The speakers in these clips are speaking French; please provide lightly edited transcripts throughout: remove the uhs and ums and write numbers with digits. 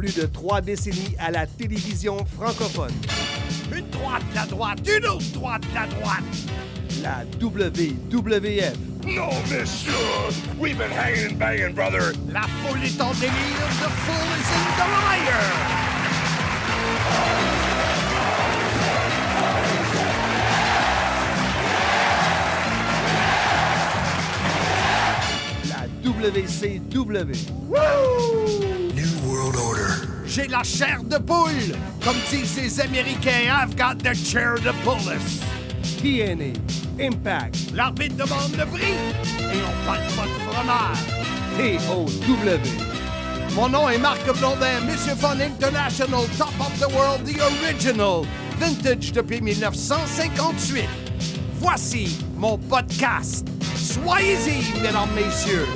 plus de 3 décennies à la télévision francophone. Une droite, la droite, une autre droite, la droite. La WWF. No, monsieur! We've been hanging and banging, brother! La foule est en délire, the fool is in the liar! La WCW. Woo! New World Order. J'ai la chair de poule! Comme disent les Américains, I've got the chair to pull us! TNA. Impact. L'arbitre demande le prix et on parle pas de fromage. TOW. Mon nom est Marc Blondin, Monsieur Fun International, Top of the World, the original, vintage depuis 1958. Voici mon podcast. Soyez-y, mesdames, messieurs.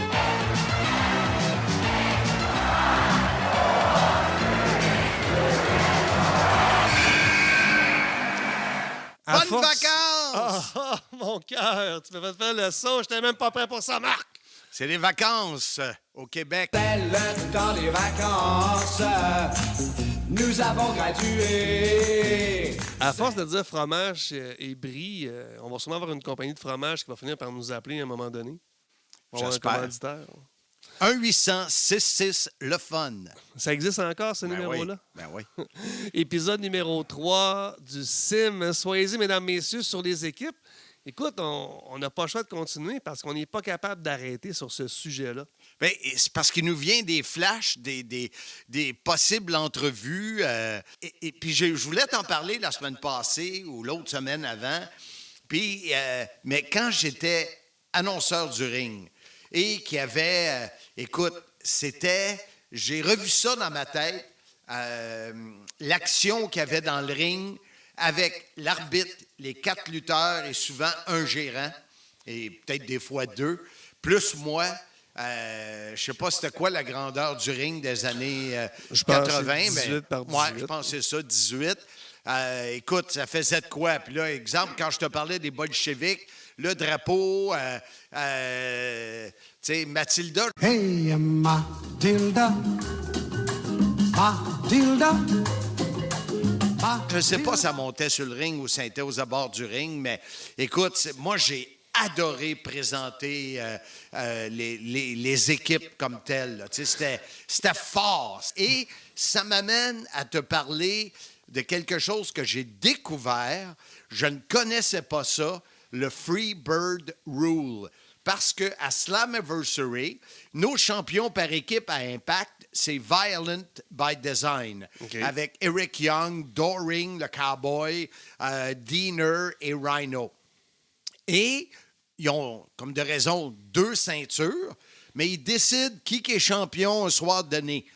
Bonnes vacances! Mon cœur, tu m'as fait faire le saut, j'étais même pas prêt pour ça, Marc! C'est les vacances au Québec. C'est le temps des vacances, nous avons gradué. À force de dire fromage et brie, on va sûrement avoir une compagnie de fromage qui va finir par nous appeler à un moment donné. On va avoir un J'espère. commanditaire. 1-800-666-LE-FUN. Ça existe encore, ce Ben numéro-là? oui, ben oui. Épisode numéro 3 du CIM. Soyez-y, mesdames, messieurs, sur les équipes. Écoute, on n'a pas le choix de continuer parce qu'on n'est pas capable d'arrêter sur ce sujet-là. Ben, c'est parce qu'il nous vient des flashs, des possibles entrevues. Et puis, je voulais t'en parler la semaine passée ou l'autre semaine avant. Puis, mais quand j'étais annonceur du ring et qu'il y avait... écoute, j'ai revu ça dans ma tête, l'action qu'il y avait dans le ring avec l'arbitre, les 4 lutteurs et souvent un gérant, et peut-être des fois 2, plus moi. Je sais pas c'était quoi la grandeur du ring des années Je pense 80. que c'est 18 par 18. Ouais, je pense que c'est ça, 18. Écoute, ça faisait de quoi? Puis là, exemple, quand je te parlais des bolcheviks, le drapeau, tu sais, Mathilda. Hey, Matilda, Matilda. Je ne sais pas si ça montait sur le ring ou ça était aux abords du ring, mais écoute, moi, j'ai adoré présenter les équipes comme telles. Tu sais, c'était fort. Et ça m'amène à te parler de quelque chose que j'ai découvert. Je ne connaissais pas ça, le Free Bird Rule. Parce qu'à Slammiversary, nos champions par équipe à Impact, c'est Violent by Design. Okay. Avec Eric Young, Doring, le Cowboy, Diener et Rhino. Et ils ont, comme de raison, 2 ceintures, mais ils décident qui est champion un soir donné.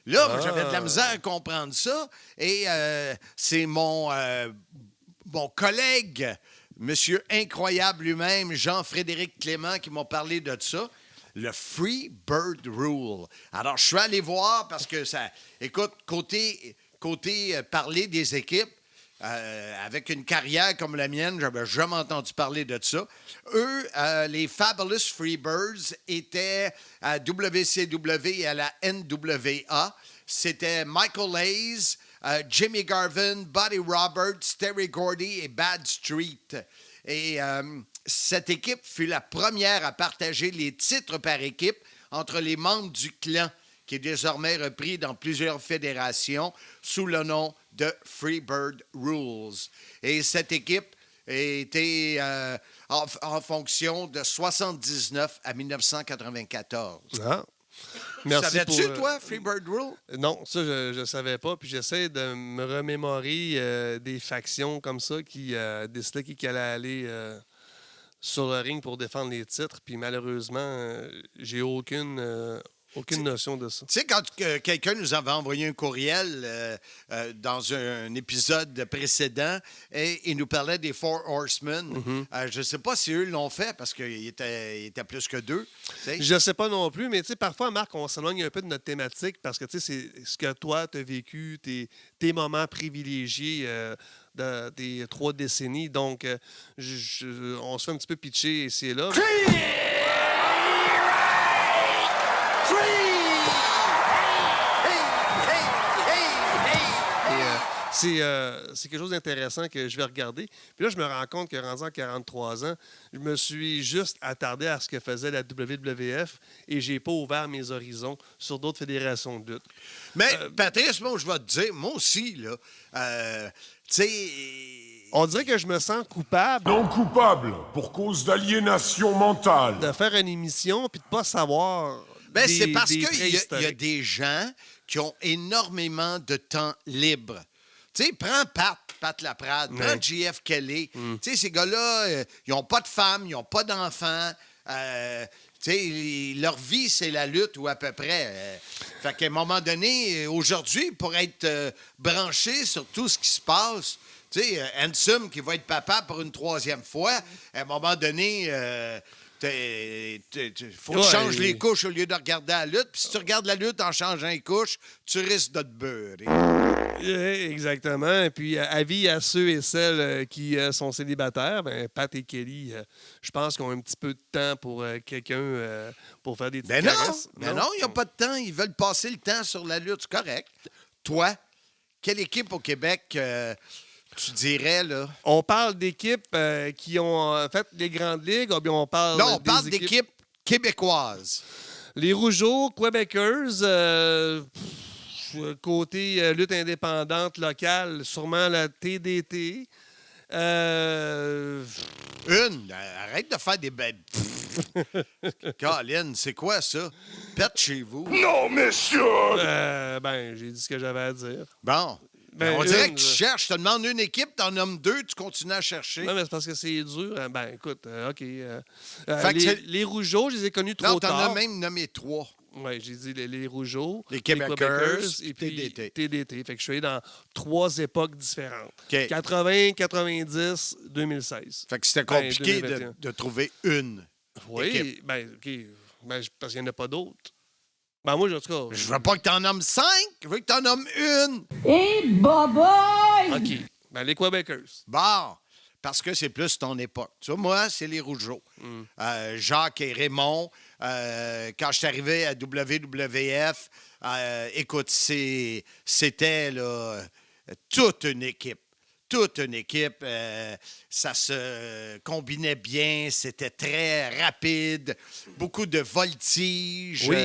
Là, j'avais de la misère à comprendre ça. Et c'est mon collègue, Monsieur Incroyable lui-même, Jean-Frédéric Clément, qui m'a parlé de ça. Le Free Bird Rule. Alors, je suis allé voir parce que ça... Écoute, côté parler des équipes, avec une carrière comme la mienne, j'avais jamais entendu parler de ça. Eux, les Fabulous Freebirds étaient à WCW et à la NWA. C'était Michael Hayes, Jimmy Garvin, Buddy Roberts, Terry Gordy et Bad Street. Et cette équipe fut la première à partager les titres par équipe entre les membres du clan, qui est désormais repris dans plusieurs fédérations sous le nom de Freebird Rules. Et cette équipe était en fonction de 1979 à 1994. Ah. Merci. Savais-tu, toi, Freebird Rule? Non, ça, je ne savais pas. Puis j'essaie de me remémorer des factions comme ça qui décidaient qui allait aller sur le ring pour défendre les titres. Puis malheureusement, j'ai aucune notion de ça. Tu sais, quand quelqu'un nous avait envoyé un courriel dans un épisode précédent et il nous parlait des Four Horsemen, je ne sais pas si eux l'ont fait parce qu'il était plus que 2. T'sais. Je ne sais pas non plus, mais tu sais, parfois, Marc, on s'éloigne un peu de notre thématique parce que tu sais, c'est ce que toi, tu as vécu, tes moments privilégiés des 3 décennies. Donc, on se fait un petit peu pitcher ici et là. c'est quelque chose d'intéressant que je vais regarder. Puis là, je me rends compte que rendu à 43 ans, je me suis juste attardé à ce que faisait la WWF et j'ai pas ouvert mes horizons sur d'autres fédérations de lutte. Mais, Patrice, moi, je vais te dire, moi aussi, là, tu sais... On dirait que je me sens coupable Non coupable pour cause d'aliénation mentale. de faire une émission puis de pas savoir. Ben, des- c'est parce des qu'il traits y a historiques. des gens qui ont énormément de temps libre. Tu sais, prends Pat Laprade, prends Ouais. JF Kelly. Tu sais, ces gars-là, ils n'ont pas de femmes, ils n'ont pas d'enfants. Tu sais, leur vie, c'est la lutte ou à peu près. Fait qu'à un moment donné, aujourd'hui, pour être branché sur tout ce qui se passe, tu sais, Handsome qui va être papa pour une 3e fois, à un moment donné, faut que tu Ouais. changes les couches au lieu de regarder la lutte. Puis si tu regardes la lutte en changeant les couches, tu risques de te beurrer. Exactement. Et puis, avis à ceux et celles qui sont célibataires, ben, Pat et Kelly, je pense qu'ils ont un petit peu de temps pour quelqu'un pour faire des petites Ben non, caresses. ben non, ils n'ont pas de temps. Ils veulent passer le temps sur la lutte. C'est correct. Toi, quelle équipe au Québec tu dirais, là? On parle d'équipes qui ont fait les grandes ligues, ou bien on parle Non, on des parle d'équipes québécoises. Les Rougeaux, Québécois, côté lutte indépendante locale, sûrement la TDT. Arrête de faire des bêtes. Colin, c'est quoi ça? Pète chez vous. Non, messieurs! Ben, j'ai dit ce que j'avais à dire. Bon. Ben, On dirait une, que tu cherches. Je te demande une équipe, t'en nommes 2, tu continues à chercher. Non, mais c'est parce que c'est dur. Ben, écoute, OK. Fait que c'est- les Rougeaux, je les ai connus trop Non, t'en tard. as même nommé 3. Oui, j'ai dit les Rougeaux, Les Québécois, et puis puis TDT. TDT. Fait que je suis allé dans 3 époques différentes. OK. 80, 90, 2016. Fait que c'était Ben, compliqué 2021. de trouver une. Oui, équipe. ben, OK. Ben, parce qu'il n'y en a pas d'autres. Ben, moi, en tout cas. Je veux pas que t'en nommes 5, je veux que t'en nommes une. Et boboy! OK. Ben, les Québécois. Bon, parce que c'est plus ton époque. Tu vois, moi, c'est les Rougeaux. Jacques et Raymond, quand je suis arrivé à WWF, écoute, c'était là, toute une équipe. Toute une équipe. Ça se combinait bien. C'était très rapide. Beaucoup de voltige. Oui.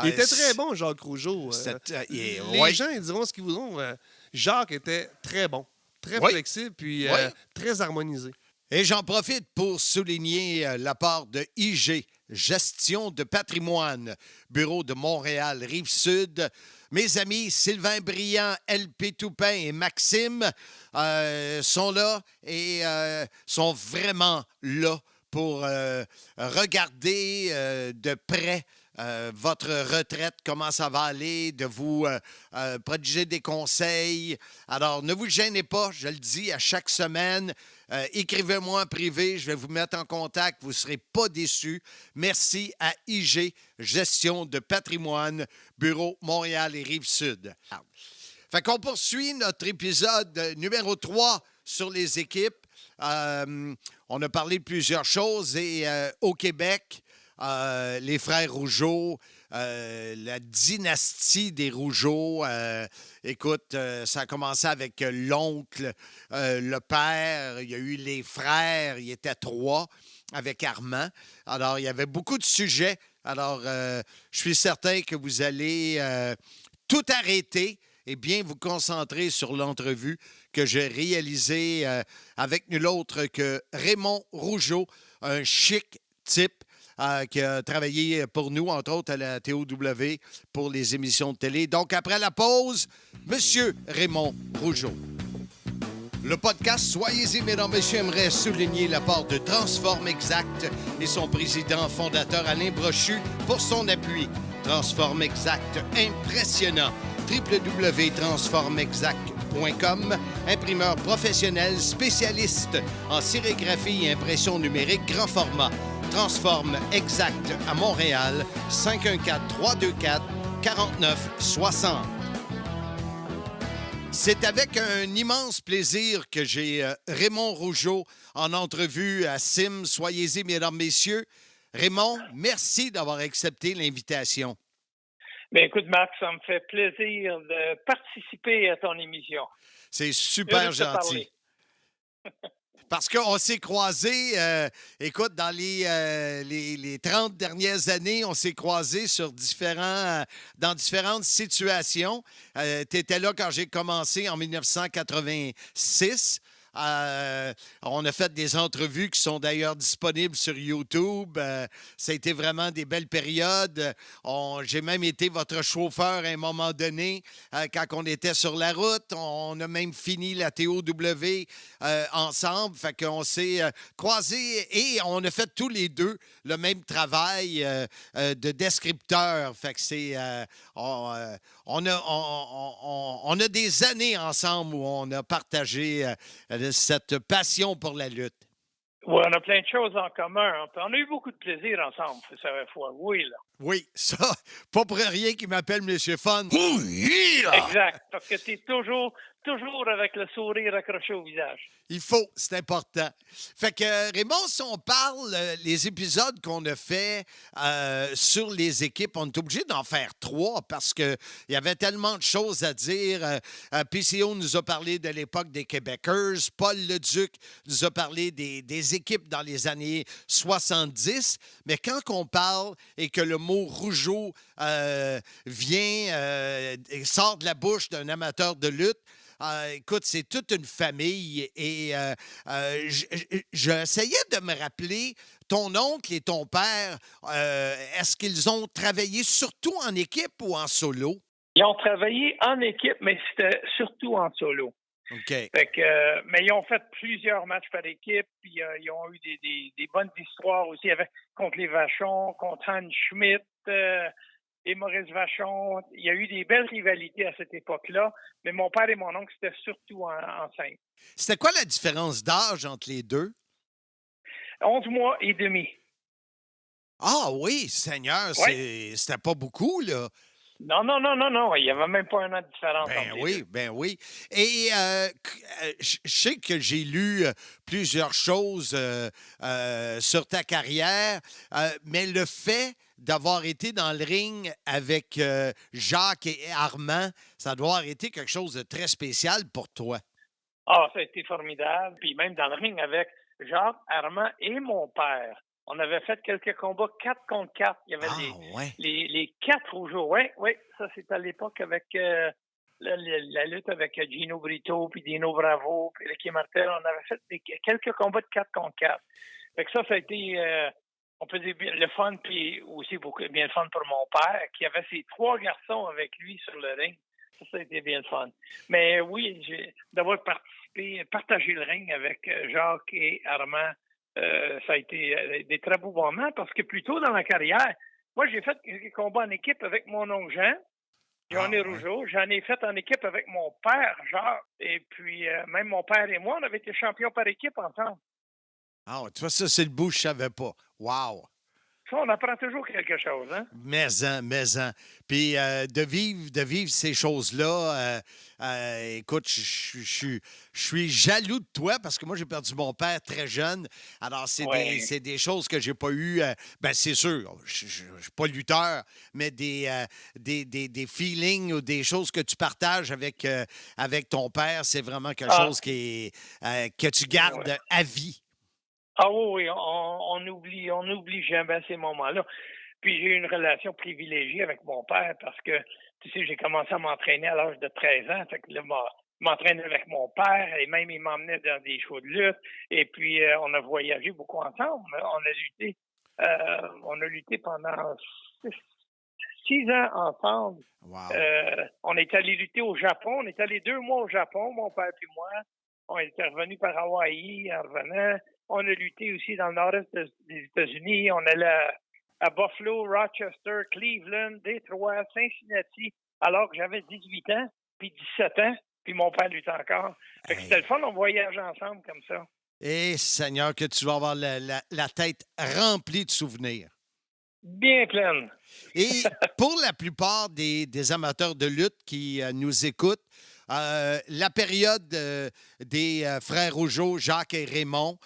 Il était très c'est- bon, Jacques Rougeau. les Les gens, ils diront ce qu'ils voudront. Jacques était très bon, très Oui. flexible, puis Oui. très harmonisé. Et j'en profite pour souligner l'apport de IG, Gestion de patrimoine, Bureau de Montréal, Rive-Sud. Mes amis Sylvain Briand, LP Toupin et Maxime sont là et sont vraiment là pour regarder de près votre retraite, comment ça va aller, de vous prodiguer des conseils. Alors, ne vous gênez pas, je le dis à chaque semaine. Écrivez-moi en privé, je vais vous mettre en contact, vous ne serez pas déçus. Merci à IG, Gestion de patrimoine, Bureau Montréal et Rive-Sud. Fait qu'on poursuit notre épisode numéro 3 sur les équipes. On a parlé de plusieurs choses et au Québec, les frères Rougeau, la dynastie des Rougeau. Écoute, ça a commencé avec l'oncle, le père, il y a eu les frères, il y était 3 avec Armand. Alors, il y avait beaucoup de sujets. Alors, je suis certain que vous allez tout arrêter et bien vous concentrer sur l'entrevue que j'ai réalisée avec nul autre que Raymond Rougeau, un chic type qui a travaillé pour nous, entre autres à la TOW, pour les émissions de télé. Donc, après la pause, Monsieur Raymond Rougeau. Le podcast Soyez-y, mesdames, messieurs, aimerait souligner l'apport de Transform Exact et son président fondateur Alain Brochu pour son appui. Transform Exact, impressionnant. www.transformexact.com, imprimeur professionnel spécialiste en sérigraphie et impression numérique grand format. Transform Exact à Montréal, 514-324-4960. C'est avec un immense plaisir que j'ai Raymond Rougeau en entrevue à Sim. Soyez-y, mesdames, messieurs. Raymond, merci d'avoir accepté l'invitation. Mais écoute, Marc, ça me fait plaisir de participer à ton émission. C'est super Heureux de te gentil. parler. Parce qu'on s'est croisés, écoute, dans les 30 dernières années, on s'est croisés dans différentes situations. Tu étais là quand j'ai commencé en 1986. On a fait des entrevues qui sont d'ailleurs disponibles sur YouTube. Ça a été vraiment des belles périodes. J'ai même été votre chauffeur à un moment donné quand on était sur la route. On a même fini la TOW ensemble. Fait qu'on s'est croisés et on a fait tous les deux le même travail de descripteur. Fait que c'est... on a des années ensemble où on a partagé cette passion pour la lutte. Oui, on a plein de choses en commun. On a eu beaucoup de plaisir ensemble, cette fois. Oui, là. Oui, ça, pas pour rien qu'il m'appelle Monsieur Fun. Exact. Parce que tu es toujours avec le sourire accroché au visage. Il faut, c'est important. Fait que, Raymond, si on parle les épisodes qu'on a fait sur les équipes, on est obligé d'en faire 3 parce qu'il y avait tellement de choses à dire. PCO nous a parlé de l'époque des Québécois. Paul Leduc nous a parlé des équipes dans les années 70. Mais quand on parle et que le mot rougeau sort de la bouche d'un amateur de lutte, écoute, c'est toute une famille et j'essayais de me rappeler, ton oncle et ton père, est-ce qu'ils ont travaillé surtout en équipe ou en solo? Ils ont travaillé en équipe, mais c'était surtout en solo. OK. Fait que, mais ils ont fait plusieurs matchs par équipe, puis ils ont eu des bonnes histoires aussi contre les Vachons, contre Hans Schmidt, et Maurice Vachon. Il y a eu des belles rivalités à cette époque-là, mais mon père et mon oncle, c'était surtout en simple. C'était quoi la différence d'âge entre les deux? 11 mois et demi. Ah oui, Seigneur, Oui. c'était pas beaucoup, là. Non. Il n'y avait même pas un an de différence entre les deux. Ben oui. Et je sais que j'ai lu plusieurs choses sur ta carrière, mais le fait d'avoir été dans le ring avec Jacques et Armand, ça doit avoir été quelque chose de très spécial pour toi. Ah, ça a été formidable. Puis même dans le ring avec Jacques, Armand et mon père. On avait fait quelques combats 4 contre 4. Il y avait les 4 rougeaux. Oui, ça c'est à l'époque avec la lutte avec Gino Brito, puis Dino Bravo, puis Ricky Martel. On avait fait quelques combats de 4 contre 4. Fait que ça a été, on peut dire, le fun, puis aussi bien le fun pour mon père, qui avait ses 3 garçons avec lui sur le ring. Ça a été bien le fun. Mais oui, d'avoir partagé le ring avec Jacques et Armand, ça a été des très beaux moments parce que plus tôt dans ma carrière, moi, j'ai fait des combats en équipe avec mon oncle Jean Rougeau. J'en ai fait en équipe avec mon père, Jacques. Et puis, même mon père et moi, on avait été champions par équipe ensemble. Ah, tu vois, ça, c'est le bout que je savais pas. Wow! Ça, on apprend toujours quelque chose, hein? Mais-en. Puis de vivre ces choses-là, écoute, je suis jaloux de toi parce que moi, j'ai perdu mon père très jeune. Alors, c'est des choses que j'ai pas eues. Ben, c'est sûr, je suis pas lutteur, mais des feelings ou des choses que tu partages avec ton père, c'est vraiment quelque chose que tu gardes à vie. Ah oui, on oublie jamais ces moments-là. Puis j'ai eu une relation privilégiée avec mon père parce que, tu sais, j'ai commencé à m'entraîner à l'âge de 13 ans. Fait que là, m'entraîner avec mon père et même il m'emmenait dans des shows de lutte. Et puis, on a voyagé beaucoup ensemble. On a lutté pendant 6 ans ensemble. Wow. On est allé lutter au Japon. On est allé 2 mois au Japon, mon père et moi. On était revenus par Hawaï en revenant. On a lutté aussi dans le nord-est des États-Unis. On allait à Buffalo, Rochester, Cleveland, Détroit, Cincinnati, alors que j'avais 18 ans, puis 17 ans, puis mon père luttait encore. Fait que c'était le fun, on voyageait ensemble comme ça. Eh, Seigneur, que tu vas avoir la tête remplie de souvenirs. Bien pleine. Et pour la plupart des amateurs de lutte qui nous écoutent, La période des frères Rougeau, Jacques et Raymond,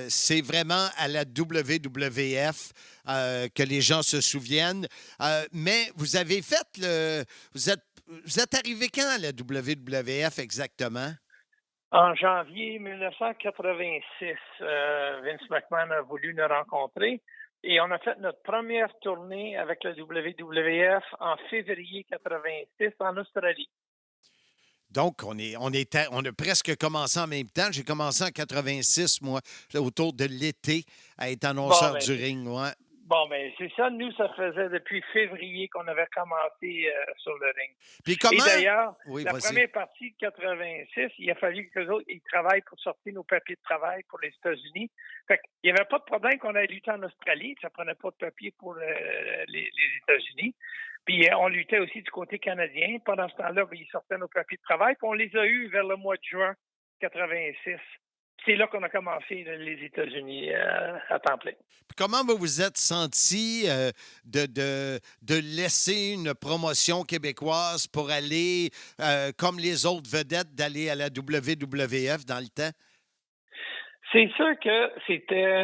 c'est vraiment à la WWF que les gens se souviennent. Mais vous avez fait vous êtes arrivé quand à la WWF exactement? En janvier 1986, Vince McMahon a voulu nous rencontrer et on a fait notre première tournée avec la WWF en février 86 en Australie. Donc, on a presque commencé en même temps. J'ai commencé en 86, moi, autour de l'été, à être annonceur du ring. Ouais. Bon, ben c'est ça. Nous, ça faisait depuis février qu'on avait commencé sur le ring. Puis comment... Et d'ailleurs, oui, première partie de 86, il a fallu qu'eux autres, ils travaillent pour sortir nos papiers de travail pour les États-Unis. Fait qu'il n'y avait pas de problème qu'on ait lutté en Australie. Ça prenait pas de papier pour les États-Unis. Puis on luttait aussi du côté canadien. Pendant ce temps-là, ils sortaient nos papiers de travail. Puis on les a eus vers le mois de juin 86. C'est là qu'on a commencé les États-Unis à temps plein. Puis comment vous vous êtes senti de laisser une promotion québécoise pour aller, comme les autres vedettes, d'aller à la WWF dans le temps? C'est sûr que c'était...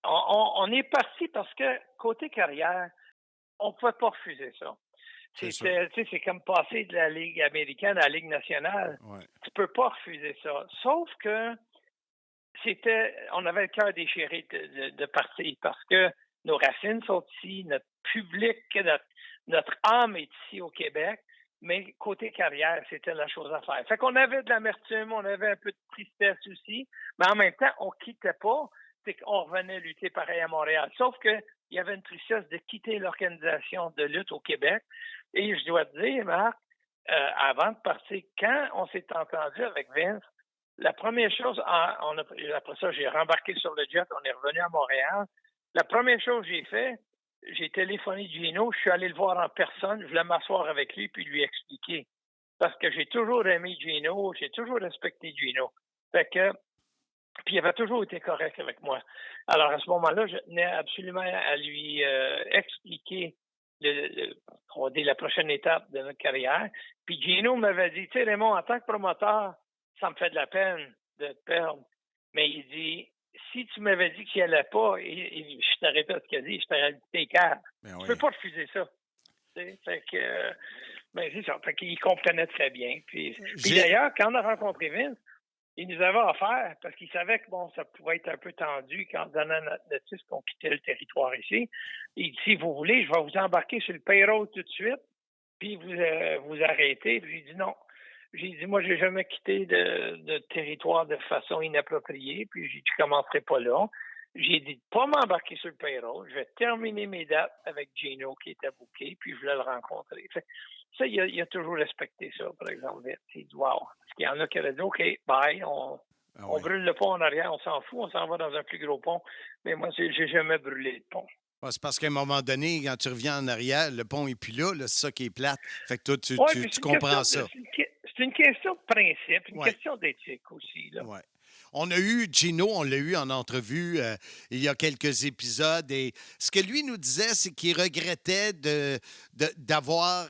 On est parti parce que, côté carrière, on ne pouvait pas refuser ça. C'est comme passer de la Ligue américaine à la Ligue nationale. Ouais. Tu ne peux pas refuser ça. Sauf que on avait le cœur déchiré de partir parce que nos racines sont ici, notre public, notre âme est ici au Québec, mais côté carrière, c'était la chose à faire. Fait qu'on avait de l'amertume, on avait un peu de tristesse aussi, mais en même temps, on quittait pas, c'est qu'on revenait lutter pareil à Montréal. Sauf que il y avait une tristesse de quitter l'organisation de lutte au Québec. Et je dois te dire, Marc, avant de partir, quand on s'est entendu avec Vince, la première chose, après ça, j'ai rembarqué sur le jet, on est revenu à Montréal. La première chose que j'ai fait, j'ai téléphoné Gino, je suis allé le voir en personne, je voulais m'asseoir avec lui puis lui expliquer. Parce que j'ai toujours aimé Gino, j'ai toujours respecté Gino. Fait que, puis il avait toujours été correct avec moi. Alors à ce moment-là, je tenais absolument à lui expliquer on dit la prochaine étape de notre carrière. Puis Gino m'avait dit, tu sais Raymond, en tant que promoteur, ça me fait de la peine de te perdre. Mais il dit, si tu m'avais dit qu'il n'y allait pas, je te répète ce qu'il a dit, je t'aurais dit t'es calme. Tu ne peux pas refuser ça. Fait que, c'est ça. Fait qu'il comprenait très bien. Puis d'ailleurs, quand on a rencontré Vince, il nous avait offert, parce qu'il savait que ça pouvait être un peu tendu quand on donnait notre notice qu'on quittait le territoire ici. Il dit, si vous voulez, je vais vous embarquer sur le payroll tout de suite, puis vous arrêter. Puis j'ai dit non. J'ai dit, moi, j'ai jamais quitté de territoire de façon inappropriée, puis j'ai dit, je commencerai pas là. J'ai dit de pas m'embarquer sur le payroll. Je vais terminer mes dates avec Gino qui était booké, puis je voulais le rencontrer. Ça, il a toujours respecté ça, par exemple. Il dit, wow. Parce qu'il y en a qui avaient dit, OK, bye, on brûle le pont en arrière, on s'en fout, on s'en va dans un plus gros pont. Mais moi, j'ai jamais brûlé le pont. C'est parce qu'à un moment donné, quand tu reviens en arrière, le pont n'est plus là, c'est ça qui est plate. Fait que toi, tu comprends ça. C'est une question de principe, une question d'éthique aussi. Là. Ouais. On a eu Gino, on l'a eu en entrevue il y a quelques épisodes. Et ce que lui nous disait, c'est qu'il regrettait d'avoir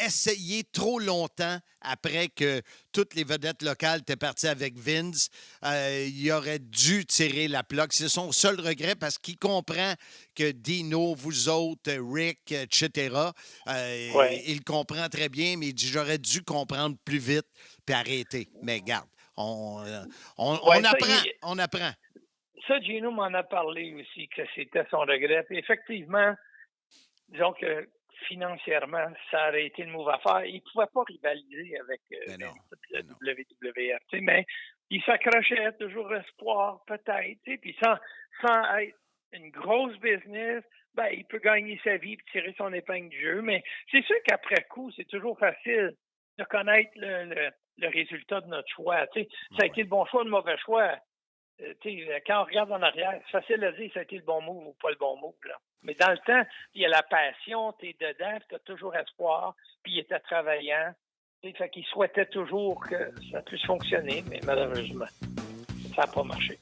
essayé trop longtemps après que toutes les vedettes locales étaient parties avec Vince. Il aurait dû tirer la plug. C'est son seul regret parce qu'il comprend que Dino, vous autres, Rick, etc., il comprend très bien, mais il dit « J'aurais dû comprendre plus vite puis arrêter. » Mais regarde, on apprend. Ça, Gino m'en a parlé aussi, que c'était son regret. Puis effectivement, disons que financièrement, ça aurait été le move à faire. Il ne pouvait pas rivaliser avec la WWF. Mais il s'accrochait toujours espoir, peut-être. Puis sans être une grosse business, il peut gagner sa vie et tirer son épingle du jeu. Mais c'est sûr qu'après coup, c'est toujours facile de connaître le résultat de notre choix. Ça a été le bon choix ou le mauvais choix. Quand on regarde en arrière, c'est facile à dire si ça a été le bon move ou pas le bon move. Là. Mais dans le temps, il y a la passion, tu es dedans, tu as toujours espoir, puis il était travaillant. Fait qu'il souhaitait toujours que ça puisse fonctionner, mais malheureusement, ça n'a pas marché.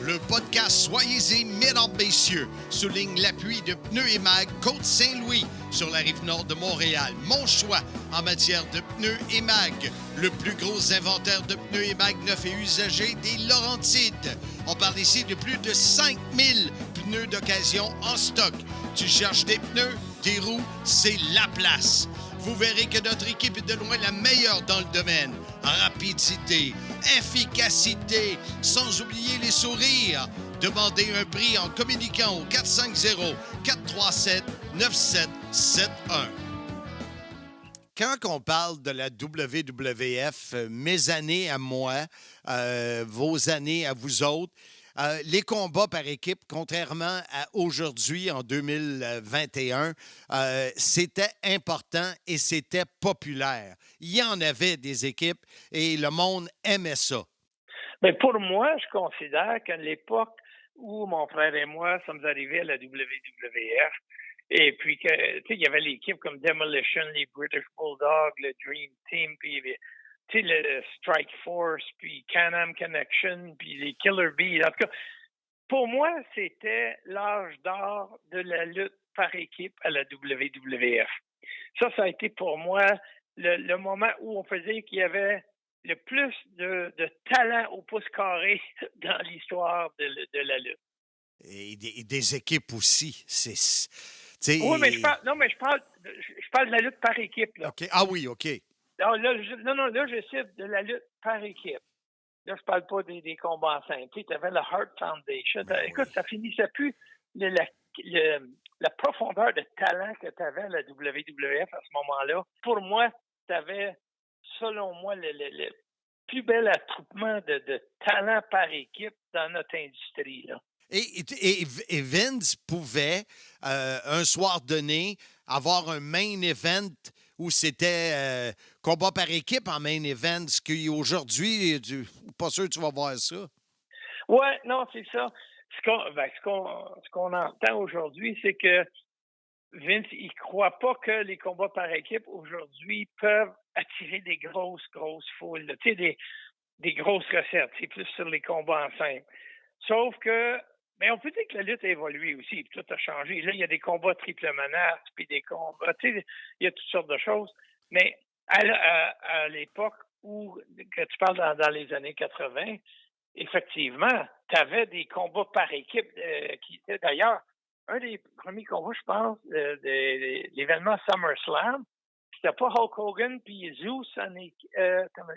Le podcast Soyez-y, mesdames, messieurs, souligne l'appui de Pneus et Mag Côte-Saint-Louis sur la rive nord de Montréal. Mon choix en matière de pneus et mag. Le plus gros inventaire de pneus et mag neufs et usagés des Laurentides. On parle ici de plus de 5000 pneus d'occasion en stock. Tu cherches des pneus, des roues, c'est la place. Vous verrez que notre équipe est de loin la meilleure dans le domaine. Rapidité, efficacité, sans oublier les sourires. Demandez un prix en communiquant au 450-437-9771. Quand on parle de la WWF, mes années à moi, vos années à vous autres, les combats par équipe, contrairement à aujourd'hui, en 2021, c'était important et c'était populaire. Il y en avait des équipes et le monde aimait ça. Mais pour moi, je considère qu'à l'époque où mon frère et moi sommes arrivés à la WWF, et puis que, tu sais, il y avait l'équipe comme Demolition, les British Bulldogs, le Dream Team, puis tu sais, le Strike Force, puis Can-Am Connection, puis les Killer Bees. En tout cas, pour moi, c'était l'âge d'or de la lutte par équipe à la WWF. Ça a été pour moi le moment où on peut dire qu'il y avait le plus de talent au pouce carré dans l'histoire de la lutte. Et des équipes aussi. Oui, mais je parle de la lutte par équipe. Là. Okay. Ah oui, OK. Là, je cite de la lutte par équipe. Là, je parle pas des combats en simple. Tu avais le Hart Foundation. Écoute, ça finissait plus la profondeur de talent que tu avais à la WWF à ce moment-là. Pour moi, tu avais, selon moi, le plus bel attroupement de talent par équipe dans notre industrie. Là. Et Vince pouvait, un soir donné, avoir un main event où c'était combat par équipe en main event, ce qu'aujourd'hui, pas sûr que tu vas voir ça. Oui, non, c'est ça. Ce qu'on entend aujourd'hui, c'est que Vince, il croit pas que les combats par équipe aujourd'hui peuvent attirer des grosses foules. Tu sais, des grosses recettes. C'est plus sur les combats en simple. Sauf que, mais on peut dire que la lutte a évolué aussi, puis tout a changé. Là, il y a des combats triple menace, puis des combats, tu sais, il y a toutes sortes de choses. Mais à l'époque où, que tu parles dans les années 80, effectivement, tu avais des combats par équipe qui étaient d'ailleurs un des premiers combats, je pense, de l'événement SummerSlam. C'était pas Hulk Hogan puis Zeus il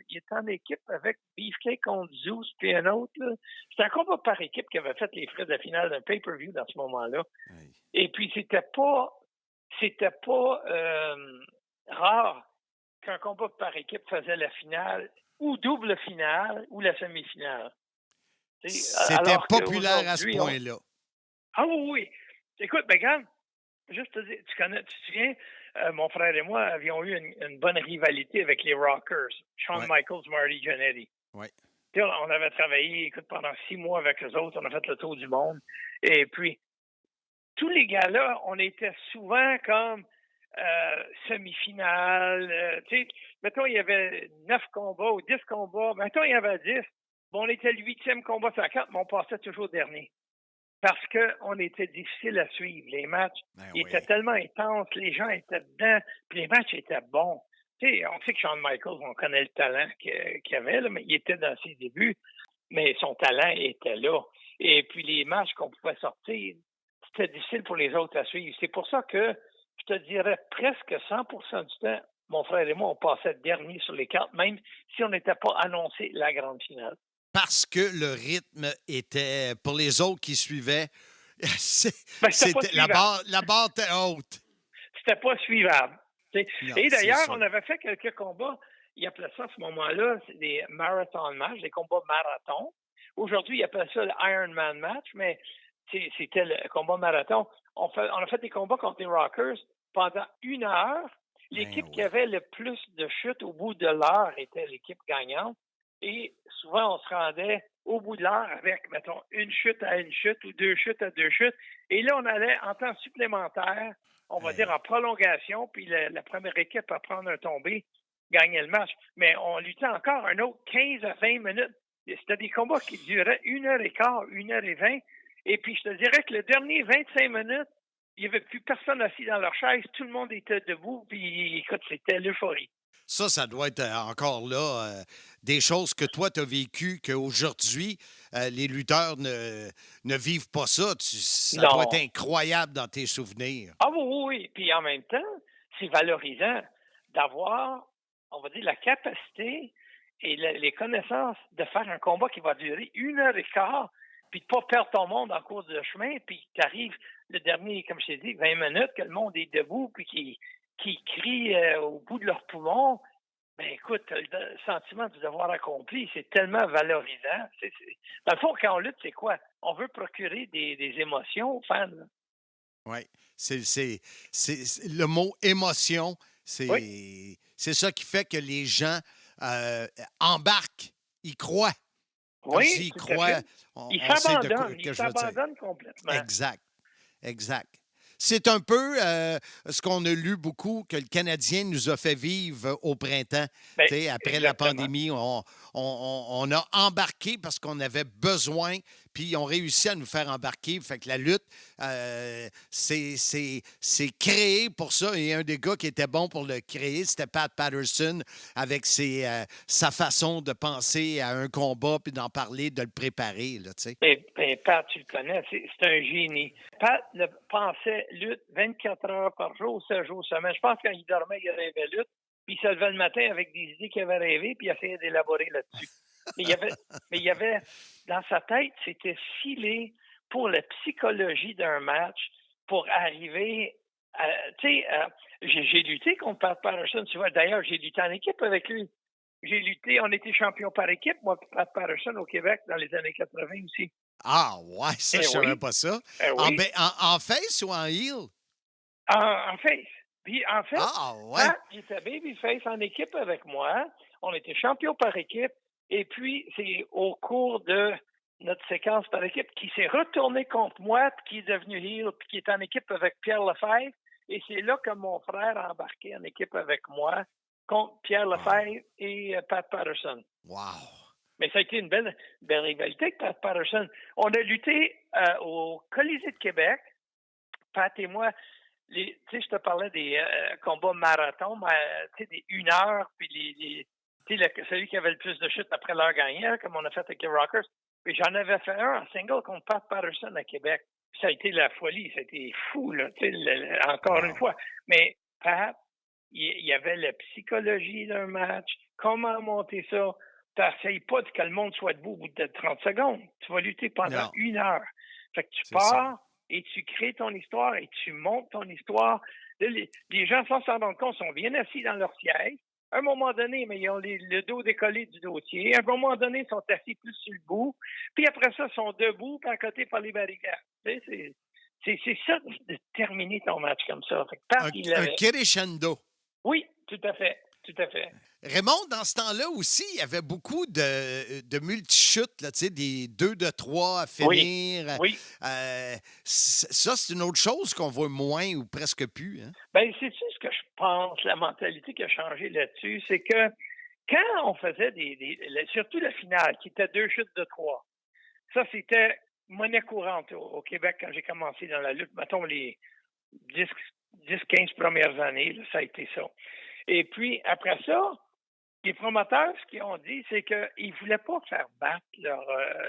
était en équipe avec Beefcake contre Zeus puis un autre. Là. C'était un combat par équipe qui avait fait les frais de la finale d'un pay-per-view dans ce moment-là. Oui. Et puis c'était pas rare qu'un combat par équipe faisait la finale ou double finale ou la semi-finale. C'était populaire à ce point-là. Ah oui. Écoute, regarde, juste te dire, tu te souviens, mon frère et moi avions eu une bonne rivalité avec les Rockers, Shawn Michaels, Marty Jannetty. Oui. On avait travaillé, pendant 6 mois avec eux autres, on a fait le tour du monde. Et puis, tous les gars-là, on était souvent comme semi-finale. Mettons, il y avait 9 combats ou 10 combats. Mettons, il y avait 10. Bon, on était le 8e combat sur la carte, mais on passait toujours dernier. Parce qu'on était difficile à suivre. Les matchs étaient tellement intenses, les gens étaient dedans, puis les matchs étaient bons. Tu sais, on sait que Shawn Michaels, on connaît le talent qu'il avait, là, mais il était dans ses débuts, mais son talent était là. Et puis les matchs qu'on pouvait sortir, c'était difficile pour les autres à suivre. C'est pour ça que, je te dirais, presque 100% du temps, mon frère et moi, on passait dernier sur les cartes, même si on n'était pas annoncé la grande finale. Parce que le rythme était, pour les autres qui suivaient, la barre était haute. C'était pas suivable. Non, et d'ailleurs, on avait fait quelques combats. Ils appelaient ça à ce moment-là, c'est des marathon matchs, des combats marathon. Aujourd'hui, ils appellent ça le Ironman match, mais c'était le combat marathon. On a fait des combats contre les Rockers pendant 1 heure. L'équipe qui avait le plus de chutes au bout de l'heure était l'équipe gagnante. Et souvent, on se rendait au bout de l'heure avec, mettons, 1 chute à 1 chute ou 2 chutes à 2 chutes. Et là, on allait en temps supplémentaire, on va dire en prolongation, puis la première équipe à prendre un tombé gagnait le match. Mais on luttait encore un autre 15 à 20 minutes C'était des combats qui duraient 1h15, 1h20. Et puis, je te dirais que le dernier 25 minutes, il n'y avait plus personne assis dans leur chaise. Tout le monde était debout. Puis, écoute, c'était l'euphorie. Ça doit être encore là des choses que toi, tu as vécues, qu'aujourd'hui, les lutteurs ne vivent pas ça. Ça doit être incroyable dans tes souvenirs. Ah oui. Puis en même temps, c'est valorisant d'avoir, on va dire, la capacité et les connaissances de faire un combat qui va durer 1h15, puis de ne pas perdre ton monde en cours de chemin, puis tu arrives le dernier, comme je t'ai dit, 20 minutes, que le monde est debout, puis qui crient au bout de leur poumon. Ben écoute, le sentiment du devoir accompli, c'est tellement valorisant. Dans le fond, quand on lutte, c'est quoi? On veut procurer des émotions aux fans. Oui, c'est le mot émotion, c'est ça qui fait que les gens embarquent, ils croient. Oui, ils croient. Ils s'abandonnent complètement. Exact. C'est un peu ce qu'on a lu beaucoup, que le Canadien nous a fait vivre au printemps. Après la pandémie, on a embarqué parce qu'on avait besoin, puis ils ont réussi à nous faire embarquer. Fait que la lutte, c'est créé pour ça. Et un des gars qui était bon pour le créer, c'était Pat Patterson, avec sa façon de penser à un combat, puis d'en parler, de le préparer. Là, Pat, tu le connais, c'est un génie. Pat pensait lutte 24 heures par jour, 7 jours semaine. Je pense que quand il dormait, il rêvait lutte. Puis il se levait le matin avec des idées qu'il avait rêvées, puis il essayait d'élaborer là-dessus. Mais il y avait, dans sa tête, c'était filé pour la psychologie d'un match, pour arriver à... j'ai lutté contre Pat Patterson, tu vois. D'ailleurs, j'ai lutté en équipe avec lui. On était champion par équipe, moi, Pat Patterson, au Québec, dans les années 80 aussi. Ah, ouais, ça, je ne savais pas ça. Oui. En face ou en heel? En face. Puis, en fait, Pat, il était babyface en équipe avec moi. On était champion par équipe. Et puis, c'est au cours de notre séquence par équipe qui s'est retourné contre moi, puis qui est devenu heel, puis qui est en équipe avec Pierre Lefebvre. Et c'est là que mon frère a embarqué en équipe avec moi contre Pierre Lefebvre et Pat Patterson. Wow! Mais ça a été une belle rivalité avec Pat Patterson. On a lutté au Colisée de Québec, Pat et moi. Je te parlais des combats marathon, des 1 heure, puis celui qui avait le plus de chutes après l'heure gagnée, comme on a fait avec les Rockers. Puis j'en avais fait un en single contre Pat Patterson à Québec. Puis ça a été la folie, ça a été fou, là, encore une fois. Mais Pat, il y avait la psychologie d'un match, comment monter ça. Tu n'essayes pas que le monde soit debout au bout de 30 secondes. Tu vas lutter pendant 1 heure. Fait que tu pars et tu crées ton histoire et tu montes ton histoire. Là, les gens, sans s'en rendre compte, sont bien assis dans leur siège. À un moment donné, mais ils ont le dos décollé du dossier. À un moment donné, ils sont assis plus sur le bout. Puis après ça, ils sont debout, puis à côté par les barricades. C'est ça de terminer ton match comme ça. Fait que un crescendo. Oui, tout à fait. Raymond, dans ce temps-là aussi, il y avait beaucoup de multi-chutes, là, des 2 de 3 à finir. Oui. Ça, c'est une autre chose qu'on voit moins ou presque plus. Hein? Bien, c'est-tu ce que je pense, la mentalité qui a changé là-dessus, c'est que quand on faisait surtout la finale, qui était 2 chutes de 3, ça, c'était monnaie courante au Québec quand j'ai commencé dans la lutte. Mettons les 10-15 premières années, là, ça a été ça. Et puis, après ça, les promoteurs, ce qu'ils ont dit, c'est qu'ils ne voulaient pas faire battre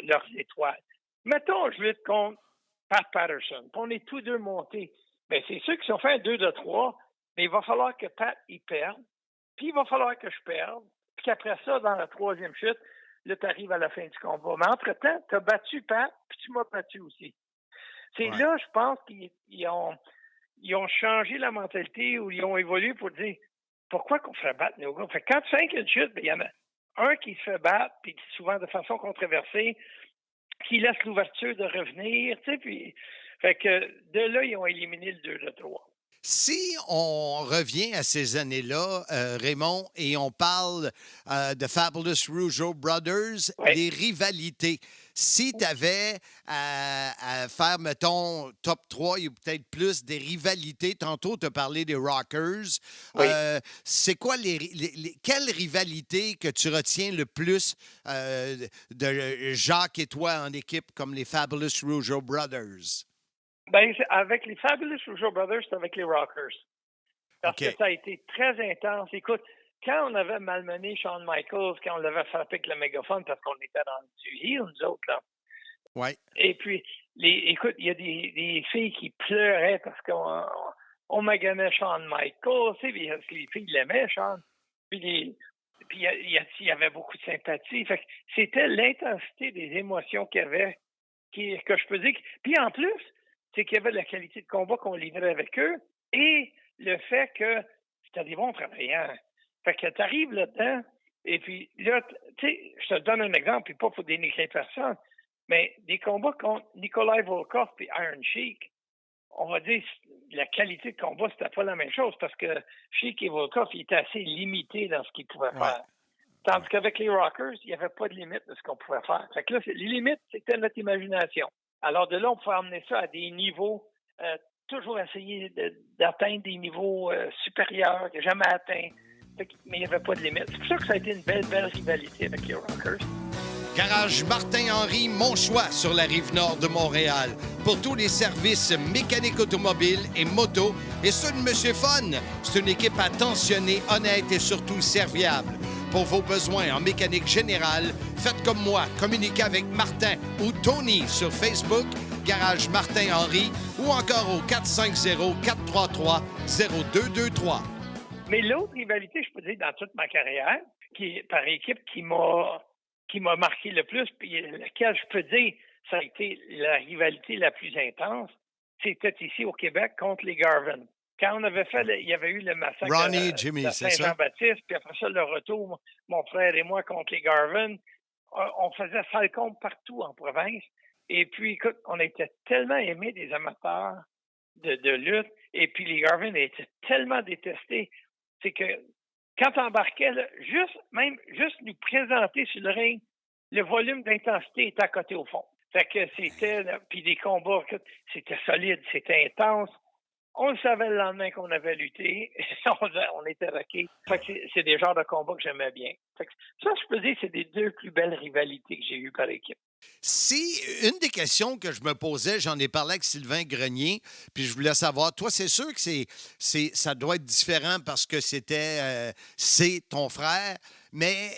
leurs étoiles. Mettons, je lutte contre Pat Patterson, puis on est tous deux montés. Bien, c'est ceux qui ont fait un 2 de 3, mais il va falloir que Pat y perde, puis il va falloir que je perde, puis qu'après ça, dans la 3e chute, là, tu arrives à la fin du combat. Mais entre-temps, tu as battu Pat, puis tu m'as battu aussi. C'est là, je pense qu'ils ont changé la mentalité ou ils ont évolué pour dire pourquoi qu'on ferait battre nos gars? Fait que quand tu fais une chute, il y en a un qui se fait battre, puis souvent de façon controversée, qui laisse l'ouverture de revenir, tu sais, puis fait que de là, ils ont éliminé le 2 de 3. Si on revient à ces années-là, Raymond, et on parle de Fabulous Rougeau Brothers, les rivalités. Si tu avais à faire, mettons, top 3 ou peut-être plus des rivalités, tantôt tu as parlé des Rockers, c'est quoi quelle rivalité que tu retiens le plus de Jacques et toi en équipe comme les Fabulous Rougeau Brothers? Ben, avec les Fabulous Rougeau Brothers, c'est avec les Rockers. Parce que ça a été très intense. Écoute, quand on avait malmené Shawn Michaels, quand on l'avait frappé avec le mégaphone parce qu'on était dans du heel, nous autres, là. Ouais. Et puis, écoute, il y a des filles qui pleuraient parce qu'on maganait Shawn Michaels, tu sais, parce que les filles l'aimaient, Shawn. Puis il y avait beaucoup de sympathie. Fait que c'était l'intensité des émotions qu'il y avait que je peux dire. Puis en plus, c'est qu'il y avait la qualité de combat qu'on livrait avec eux et le fait que c'était des bons travailleurs. Fait que tu arrives là-dedans, et puis là, tu sais, je te donne un exemple, puis pas pour dénigrer personne, mais des combats contre Nikolai Volkov et Iron Sheik, on va dire la qualité de combat, c'était pas la même chose parce que Sheik et Volkov, ils étaient assez limités dans ce qu'ils pouvaient faire. Tandis qu'avec les Rockers, il n'y avait pas de limite de ce qu'on pouvait faire. Fait que là, les limites, c'était notre imagination. Alors de là, on pouvait amener ça à des niveaux, toujours essayer d'atteindre des niveaux supérieurs, jamais atteints. Mais il n'y avait pas de limite. C'est pour ça que ça a été une belle rivalité avec les Rockers. Garage Martin-Henry, mon choix sur la rive nord de Montréal. Pour tous les services mécaniques automobiles et moto. Et ceux de Monsieur Fun. C'est une équipe attentionnée, honnête et surtout serviable. Pour vos besoins en mécanique générale, faites comme moi. Communiquez avec Martin ou Tony sur Facebook, Garage Martin-Henry, ou encore au 450-433-0223. Mais l'autre rivalité, je peux dire, dans toute ma carrière, qui est par équipe, qui m'a marqué le plus, puis laquelle je peux dire, ça a été la rivalité la plus intense, c'était ici au Québec contre les Garvin. Quand on avait fait, il y avait eu le massacre de Saint-Jean-Baptiste, puis après ça, le retour, mon frère et moi contre les Garvin, on faisait Falcon partout en province. Et puis, écoute, on était tellement aimés des amateurs de lutte, et puis les Garvin étaient tellement détestés. C'est que quand on embarquait, là, juste nous présenter sur le ring, le volume d'intensité était à côté au fond. Fait que c'était, puis des combats, c'était solide, c'était intense. On le savait le lendemain qu'on avait lutté. On était rockés. Fait que c'est des genres de combats que j'aimais bien. Fait que ça, je peux dire, c'est des deux plus belles rivalités que j'ai eues par équipe. Si une des questions que je me posais, j'en ai parlé avec Sylvain Grenier, puis je voulais savoir, toi, c'est sûr que ça doit être différent parce que c'est ton frère, mais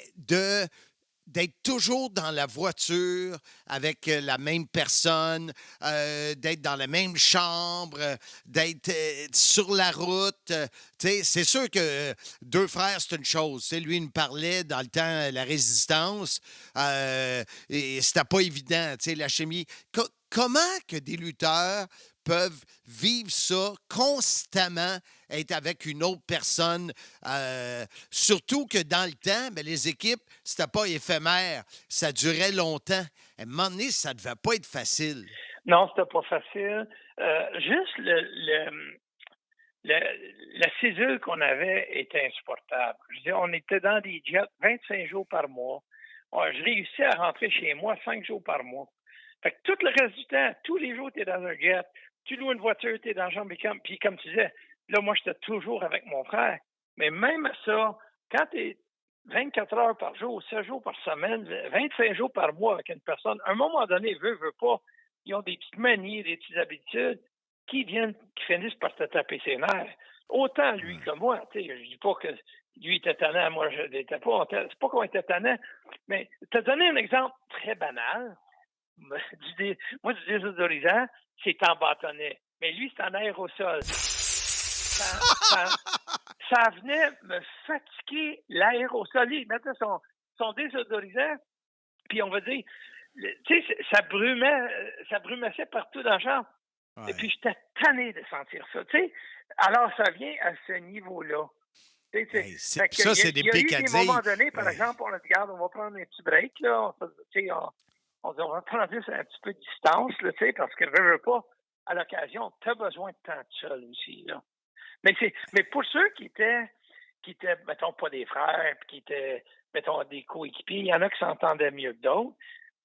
d'être toujours dans la voiture avec la même personne, d'être dans la même chambre, d'être sur la route. C'est sûr que deux frères, c'est une chose. Lui, il me parlait dans le temps la résistance et c'était pas évident, la chimie. Comment que des lutteurs peuvent vivre ça constamment, être avec une autre personne, surtout que dans le temps, les équipes, c'était pas éphémère, ça durait longtemps. À un moment donné, ça devait pas être facile. Non, c'était pas facile. Juste la cédule qu'on avait était insupportable. Je veux dire, on était dans des jets 25 jours par mois. Je réussissais à rentrer chez moi 5 jours par mois. Fait que tout le reste du temps, tous les jours, tu es dans un jet. Tu loues une voiture, tu es dans le chambre. Puis comme tu disais, là, moi, j'étais toujours avec mon frère. Mais même ça, quand tu es 24 heures par jour, 7 jours par semaine, 25 jours par mois avec une personne, à un moment donné, veut pas, ils ont des petites manies, des petites habitudes qui finissent par te taper ses nerfs. Autant lui que moi. Je dis pas que lui était tannant, moi je l'étais pas. C'est pas qu'on était tannant. Mais te donner un exemple très banal, du désodorisant, c'est en bâtonnet. Mais lui, c'est en aérosol. Ça venait me fatiguer l'aérosol. Il mettait son désodorisant, puis on va dire, tu sais, ça brumessait partout dans la chambre. Ouais. Et puis, j'étais tanné de sentir ça, tu sais. Alors, ça vient à ce niveau-là. Hey, ça, c'est des pics à dire. Il y a eu des moments donnés, par exemple, on a dit, regarde, on va prendre un petit break, là. On va prendre juste un petit peu de distance, là, tu sais, parce que, veux pas, à l'occasion, tu as besoin de temps de seul aussi, là. Mais pour ceux qui étaient, mettons, pas des frères, puis qui étaient, mettons, des coéquipiers, il y en a qui s'entendaient mieux que d'autres.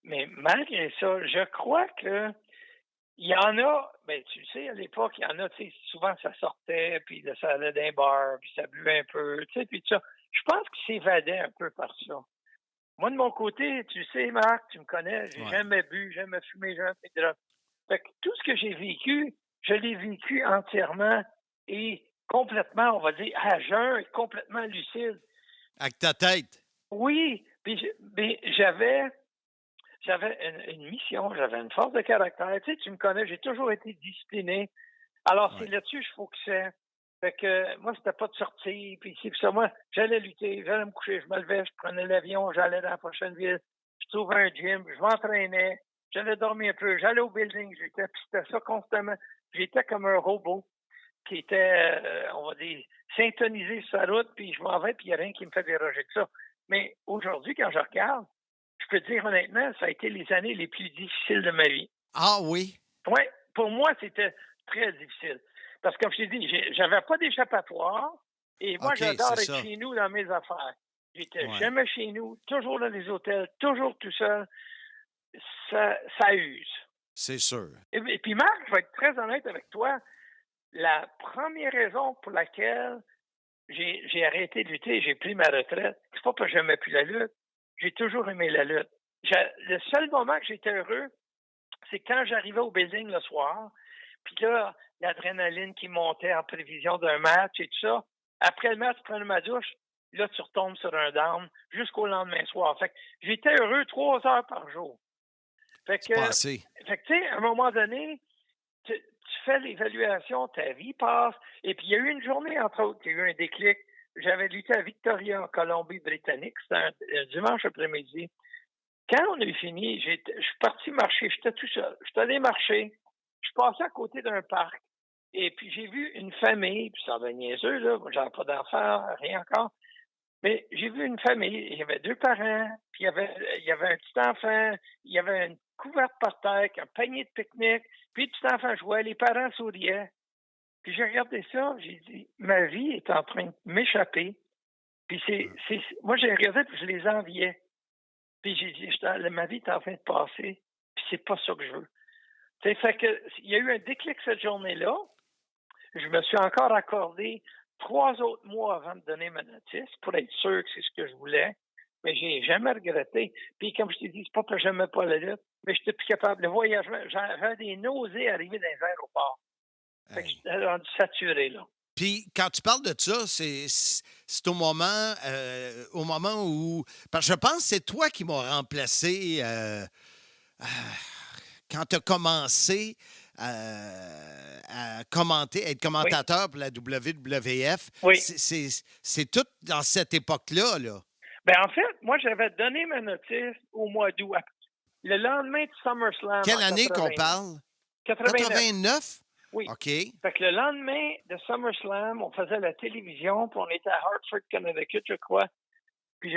Mais malgré ça, je crois que il y en a, ben tu sais, à l'époque, il y en a, tu sais, souvent ça sortait, puis là, ça allait dans un bar, puis ça buvait un peu, tu sais, puis tout ça. Je pense qu'ils s'évadaient un peu par ça. Moi, de mon côté, tu sais, Marc, tu me connais, j'ai jamais bu, jamais fumé, jamais fait de drogue. Fait que tout ce que j'ai vécu, je l'ai vécu entièrement et complètement, on va dire, à jeun, complètement lucide. Avec ta tête. Oui, mais j'avais une mission, j'avais une force de caractère. Tu sais, tu me connais, j'ai toujours été discipliné. Alors, c'est là-dessus que je focusais. Fait que moi, c'était pas de sortir, puis c'est ça. Moi, j'allais lutter, j'allais me coucher, je me levais, je prenais l'avion, j'allais dans la prochaine ville, je trouvais un gym, je m'entraînais, j'allais dormir un peu, j'allais au building, puis c'était ça constamment. J'étais comme un robot qui était, on va dire, syntonisé sur sa route, puis je m'en vais, puis il n'y a rien qui me fait déroger de ça. Mais aujourd'hui, quand je regarde, je peux te dire honnêtement, ça a été les années les plus difficiles de ma vie. Ah oui? Oui, pour moi, c'était très difficile. Parce que, comme je t'ai dit, j'avais pas d'échappatoire. Et moi, j'adore être chez nous dans mes affaires. J'étais jamais chez nous, toujours dans les hôtels, toujours tout seul. Ça use. C'est sûr. Et puis, Marc, je vais être très honnête avec toi. La première raison pour laquelle j'ai arrêté de lutter, j'ai pris ma retraite, c'est pas parce que j'aimais plus la lutte. J'ai toujours aimé la lutte. Le seul moment que j'étais heureux, c'est quand j'arrivais au building le soir, puis là, l'adrénaline qui montait en prévision d'un match et tout ça. Après le match, je prenais ma douche, là, tu retombes sur un down jusqu'au lendemain soir. Fait que j'étais heureux 3 heures par jour. Fait que, tu sais, à un moment donné, tu fais l'évaluation, ta vie passe, et puis il y a eu une journée, entre autres, il y a eu un déclic. J'avais lutté à Victoria, en Colombie-Britannique, c'était un dimanche après-midi. Quand on a fini, je suis parti marcher, j'étais tout seul. Je suis allé marcher, je passais à côté d'un parc, et puis j'ai vu une famille, puis ça va niaiseux, là, moi j'avais pas d'enfants, rien encore, mais j'ai vu une famille, il y avait 2 parents, puis il y avait un petit enfant, il y avait une couverte par terre, un panier de pique-nique, puis le petit enfant jouait, les parents souriaient. Puis j'ai regardé ça, j'ai dit, ma vie est en train de m'échapper. Puis moi j'ai regardé, puis je les enviais. Puis j'ai dit, ma vie est en train de passer, puis c'est pas ça que je veux. T'sais, fait que il y a eu un déclic cette journée-là. Je me suis encore accordé 3 autres mois avant de donner ma notice pour être sûr que c'est ce que je voulais. Mais j'ai jamais regretté. Puis comme je t'ai dit, c'est pas que j'aimais pas la lutte, mais j'étais plus capable. Le voyagement, j'avais des nausées à arriver dans les aéroports. Fait que j'étais rendu saturé, là. Puis quand tu parles de ça, c'est au moment où... Parce que je pense que c'est toi qui m'as remplacé quand tu as commencé à commenter, être commentateur pour la WWF. Oui. C'est tout dans cette époque-là, là. Ben en fait, moi, j'avais donné ma notice au mois d'août. Le lendemain de SummerSlam. Quelle année qu'on parle? 89? Oui. OK. Fait que le lendemain de SummerSlam, on faisait la télévision, puis on était à Hartford, Connecticut, je crois. Puis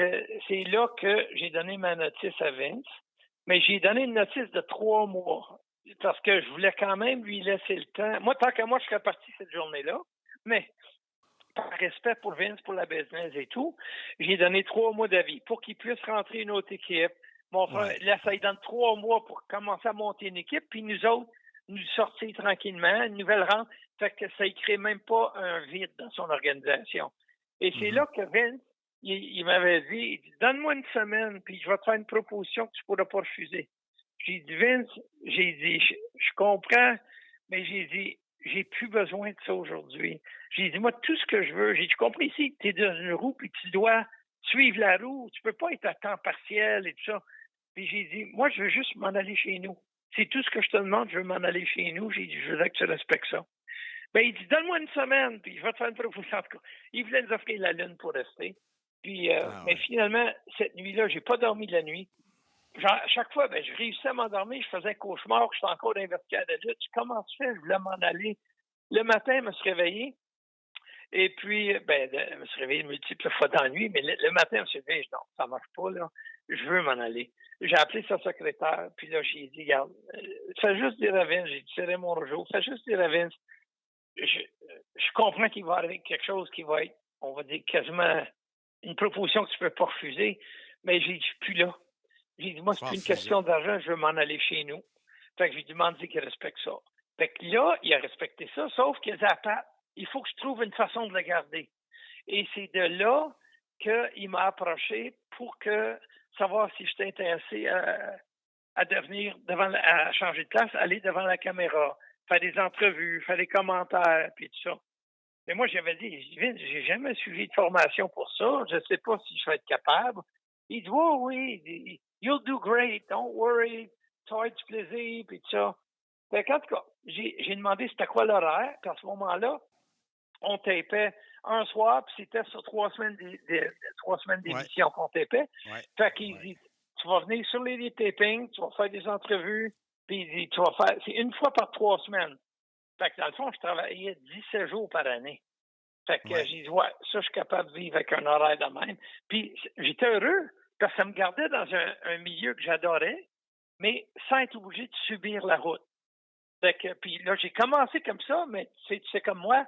c'est là que j'ai donné ma notice à Vince. Mais j'ai donné une notice de 3 mois. Parce que je voulais quand même lui laisser le temps. Moi, tant qu'à moi, je serais parti cette journée-là. Mais par respect pour Vince, pour la business et tout, j'ai donné 3 mois d'avis pour qu'il puisse rentrer une autre équipe. Mon frère, là, ça lui donne 3 mois pour commencer à monter une équipe, puis nous autres, nous sortir tranquillement, une nouvelle rente. Fait que ça ne crée même pas un vide dans son organisation. Et c'est là que Vince, il m'avait dit, donne-moi une semaine, puis je vais te faire une proposition que tu ne pourras pas refuser. J'ai dit, Vince, je comprends, mais j'ai dit, j'ai plus besoin de ça aujourd'hui. J'ai dit, moi, tout ce que je veux, j'ai dit, compris ici, tu es dans une roue, puis tu dois suivre la roue. Tu peux pas être à temps partiel et tout ça. Puis j'ai dit, moi, je veux juste m'en aller chez nous. C'est tout ce que je te demande, je veux m'en aller chez nous. J'ai dit, je voudrais que tu respectes ça. Ben, il dit, donne-moi une semaine, puis je vais te faire une proposition. En tout cas, il voulait nous offrir la lune pour rester. Puis, mais finalement, cette nuit-là, j'ai pas dormi de la nuit. À chaque fois, je réussissais à m'endormir, je faisais un cauchemar, j'étais encore dans les verticales de lutte. Comment tu fais? Je voulais m'en aller. Le matin, je me suis réveillé. Et puis, je me suis réveillé multiples fois dans la nuit, mais le matin, je me suis réveillé, non, ça marche pas, là. Je veux m'en aller. J'ai appelé sa secrétaire, puis là, j'ai dit, regarde, fais juste dire à Vince, j'ai dit, c'est Raymond Rougeau, fais juste dire à Vince je comprends qu'il va arriver quelque chose qui va être, on va dire, quasiment une proposition que tu peux pas refuser, mais j'ai dit, je suis plus là. J'ai dit, moi, c'est plus une question d'argent, je veux m'en aller chez nous. Fait que j'ai demandé qu'il respecte ça. Fait que là, il a respecté ça, sauf qu'il a dit, attends, il faut que je trouve une façon de le garder. Et c'est de là qu'il m'a approché pour savoir si j'étais intéressé à devenir à changer de place, aller devant la caméra, faire des entrevues, faire des commentaires, puis tout ça. Mais moi, j'avais dit, Vince, j'ai jamais suivi de formation pour ça. Je ne sais pas si je vais être capable. Il dit, oh, oui, you'll do great, don't worry, ça va être du plaisir, puis tout ça. Fait qu'en tout cas, j'ai demandé c'était quoi l'horaire, puis à ce moment-là, on tapait un soir, puis c'était sur 3 semaines d'émission qu'on tapait. Ouais. Fait qu'il dit, tu vas venir sur les tapings, tu vas faire des entrevues, puis il dit, tu vas faire, c'est une fois par 3 semaines. Fait que dans le fond, je travaillais 17 jours par année. Fait que j'ai dit, ouais, ça, je suis capable de vivre avec un horaire de même. Puis j'étais heureux, parce que ça me gardait dans un milieu que j'adorais, mais sans être obligé de subir la route. Fait que, puis là, j'ai commencé comme ça, mais tu sais comme moi,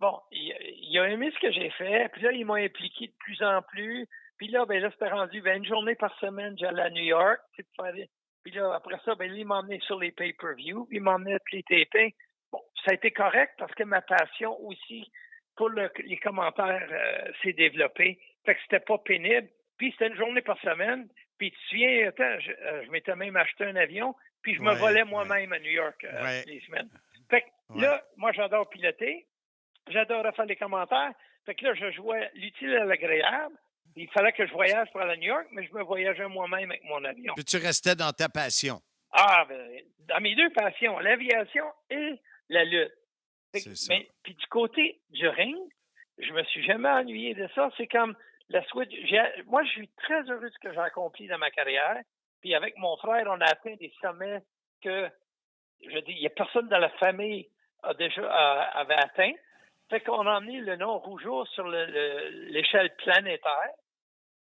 bon, il a aimé ce que j'ai fait, puis là, il m'a impliqué de plus en plus, puis là, ben là, c'était rendu, une journée par semaine, j'allais à New York, puis là, après ça, ben là, il m'a emmené sur les pay-per-view, puis il m'a emmené à les tapings. Bon, ça a été correct, parce que ma passion aussi pour les commentaires s'est développée, fait que c'était pas pénible, puis c'était une journée par semaine, puis tu te souviens, attends, je m'étais même acheté un avion, puis je me volais moi-même à New York les semaines. Fait que là, moi, j'adore piloter. J'adorais faire des commentaires. Fait que là, je jouais l'utile à l'agréable. Il fallait que je voyage pour aller à New York, mais je me voyageais moi-même avec mon avion. Puis tu restais dans ta passion. Ah, ben, dans mes deux passions, l'aviation et la lutte. C'est ça. Mais puis du côté du ring, je me suis jamais ennuyé de ça. C'est comme la switch. Moi, je suis très heureux de ce que j'ai accompli dans ma carrière. Puis avec mon frère, on a atteint des sommets que, je dis, il n'y a personne dans la famille avait atteint. Fait qu'on a emmené le nom Rougeau sur l'échelle planétaire.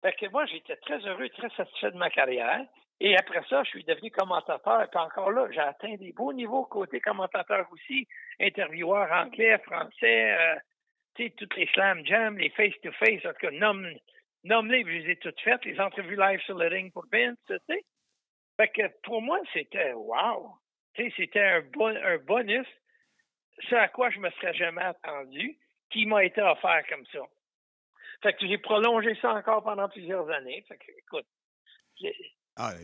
Fait que moi, j'étais très heureux, très satisfait de ma carrière. Et après ça, je suis devenu commentateur. Puis encore là, j'ai atteint des beaux niveaux côté commentateur aussi. Intervieweur anglais, français, tu sais, toutes les slam jams, les face-to-face. En tout cas, nomme-les, je les ai toutes faites. Les entrevues live sur le ring pour Vince, tu sais. Fait que pour moi, c'était wow. Tu sais, c'était un bonus. Ce à quoi je me serais jamais attendu, qui m'a été offert comme ça. Fait que j'ai prolongé ça encore pendant plusieurs années. Fait que, écoute,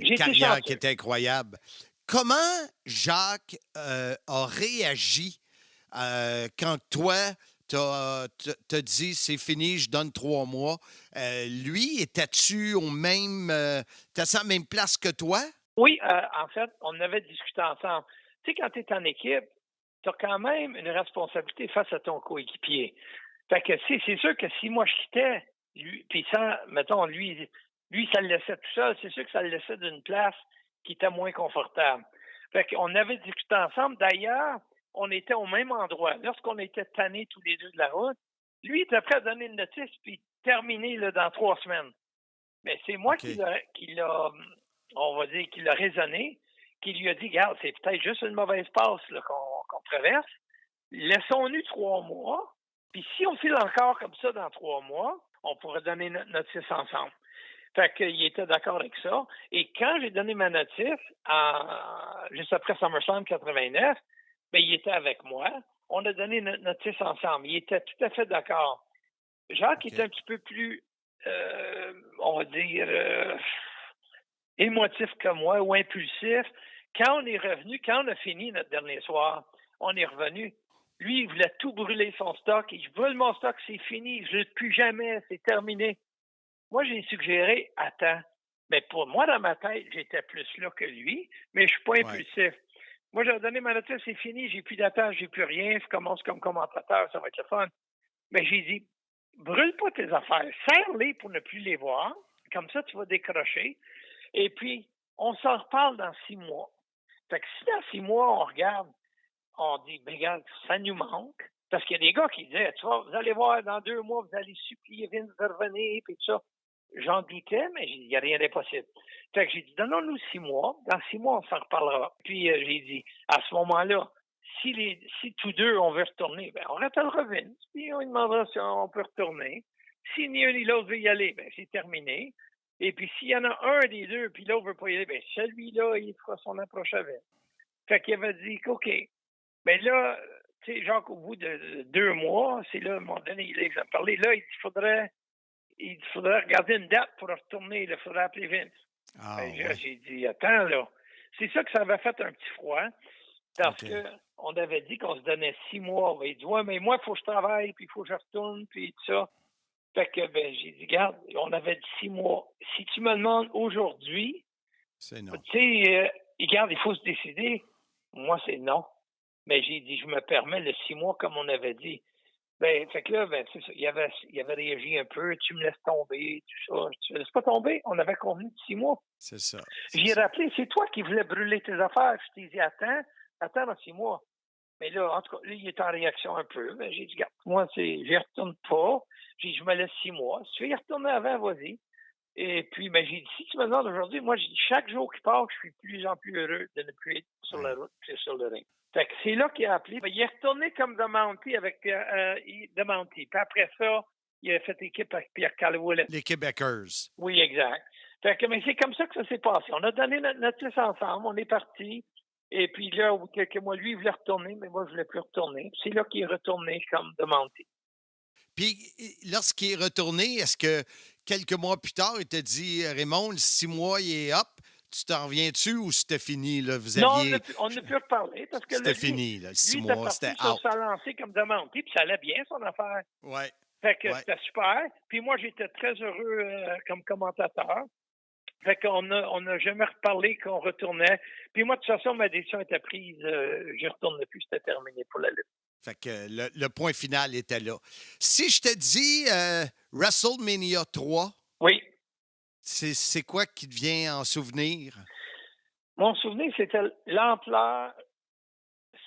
une carrière qui est incroyable. Comment Jacques a réagi quand toi, t'as dit c'est fini, je donne 3 mois? Lui, étais-tu t'as à la même place que toi? Oui, en fait, on avait discuté ensemble. Tu sais, quand tu es en équipe, tu as quand même une responsabilité face à ton coéquipier. Fait que c'est sûr que si moi je quittais, puis mettons, lui, ça le laissait tout seul, c'est sûr que ça le laissait d'une place qui était moins confortable. Fait qu'on avait discuté ensemble. D'ailleurs, on était au même endroit. Lorsqu'on était tannés tous les deux de la route, lui était prêt à donner une notice puis terminer là, dans 3 semaines. Mais c'est moi qui l'a, on va dire, qui l'a raisonné, qui lui a dit, regarde, c'est peut-être juste une mauvaise passe là, qu'on traverse. Laissons-nous 3 mois, puis si on file encore comme ça dans 3 mois, on pourrait donner notre notice ensemble. Fait qu'il était d'accord avec ça. Et quand j'ai donné ma notice, juste après SummerSlam 89, ben, il était avec moi. On a donné notre notice ensemble. Il était tout à fait d'accord. Jacques était un petit peu plus, on va dire, émotif que moi ou impulsif. Quand on est revenu, quand on a fini notre dernier soir, on est revenu. Lui, il voulait tout brûler son stock. Il dit, je brûle mon stock, c'est fini, je ne lutte plus jamais, c'est terminé. Moi, j'ai suggéré, attends. Mais pour moi, dans ma tête, j'étais plus là que lui, mais je ne suis pas impulsif. Ouais. Moi, j'ai donné ma notice, c'est fini, j'ai plus d'attache, j'ai plus rien, je commence comme commentateur, ça va être le fun. Mais j'ai dit, brûle pas tes affaires, serre-les pour ne plus les voir, comme ça, tu vas décrocher. Et puis, on s'en reparle dans 6 mois. Fait que si dans 6 mois, on regarde, on dit, ben regarde, ça nous manque. Parce qu'il y a des gars qui disaient, tu vois, vous allez voir, dans 2 mois, vous allez supplier Vince de revenir, puis tout ça. J'en doutais, mais il n'y a rien d'impossible. Fait que j'ai dit, donnons-nous 6 mois. Dans 6 mois, on s'en reparlera. Puis j'ai dit, à ce moment-là, si tous deux, on veut retourner, ben, on rappellera Vince, puis on lui demandera si on peut retourner. Si ni un ni l'autre veut y aller, ben, c'est terminé. Et puis, s'il y en a un des deux, puis l'autre veut pas y aller, ben, celui-là, il fera son approche à Vince. Fait qu'il avait dit OK. Ben là, tu sais, Jacques, au bout de 2 mois, c'est là, à un moment donné, il a parlé, là, il faudrait regarder une date pour retourner, il faudrait appeler Vince. J'ai dit, attends, là, c'est ça que ça avait fait un petit froid, parce que on avait dit qu'on se donnait 6 mois. Il dit, ouais, mais moi, il faut que je travaille, puis il faut que je retourne, puis tout ça. Fait que, ben, j'ai dit, regarde, on avait dit 6 mois. Si tu me demandes aujourd'hui, c'est non. Tu sais, regarde, il faut se décider. Moi, c'est non. Mais j'ai dit, je me permets le 6 mois, comme on avait dit. Ben, fait que là, ben, c'est ça. Il avait réagi un peu. Tu me laisses tomber, tout ça. Tu me laisses pas tomber. On avait convenu de 6 mois. C'est ça. J'ai rappelé, c'est toi qui voulais brûler tes affaires. Je t'ai dit, attends dans 6 mois. Mais là, en tout cas, il est en réaction un peu. Ben, j'ai dit, regarde, moi, j'y retourne pas. J'ai dit, je me laisse 6 mois. Si tu veux y retourner avant, vas-y. Et puis, ben, j'ai dit, si tu me demandes aujourd'hui, moi, j'ai dit, chaque jour qui passe, je suis de plus en plus heureux de ne plus être sur la route que sur le ring. Fait que c'est là qu'il a appelé. Ben, il est retourné comme de Mountie avec de Mountie. Puis après ça, il a fait équipe avec Pierre Calloway. Les Québécois. Oui, exact. Fait que, mais c'est comme ça que ça s'est passé. On a donné notre liste ensemble, on est parti. Et puis là, au bout de quelques mois, lui, il voulait retourner, mais moi, je ne voulais plus retourner. Puis c'est là qu'il est retourné comme de Mountie. Puis, lorsqu'il est retourné, est-ce que quelques mois plus tard, il t'a dit, Raymond, le 6 mois, il est up, tu t'en reviens-tu ou c'était fini? Là? Non, on n'a plus reparlé parce que c'était fini, là, le 6 mois. mois, c'était out. out. Ça lancé comme de Mountie, puis ça allait bien, son affaire. Ouais. Fait que c'était super. Puis moi, j'étais très heureux comme commentateur. Fait qu'on n'a jamais reparlé qu'on retournait. Puis moi, de toute façon, ma décision était prise. Je ne retournais plus, c'était terminé pour la lutte. Fait que le point final était là. Si je te dis WrestleMania 3, oui. C'est quoi qui te vient en souvenir? Mon souvenir, c'était l'ampleur.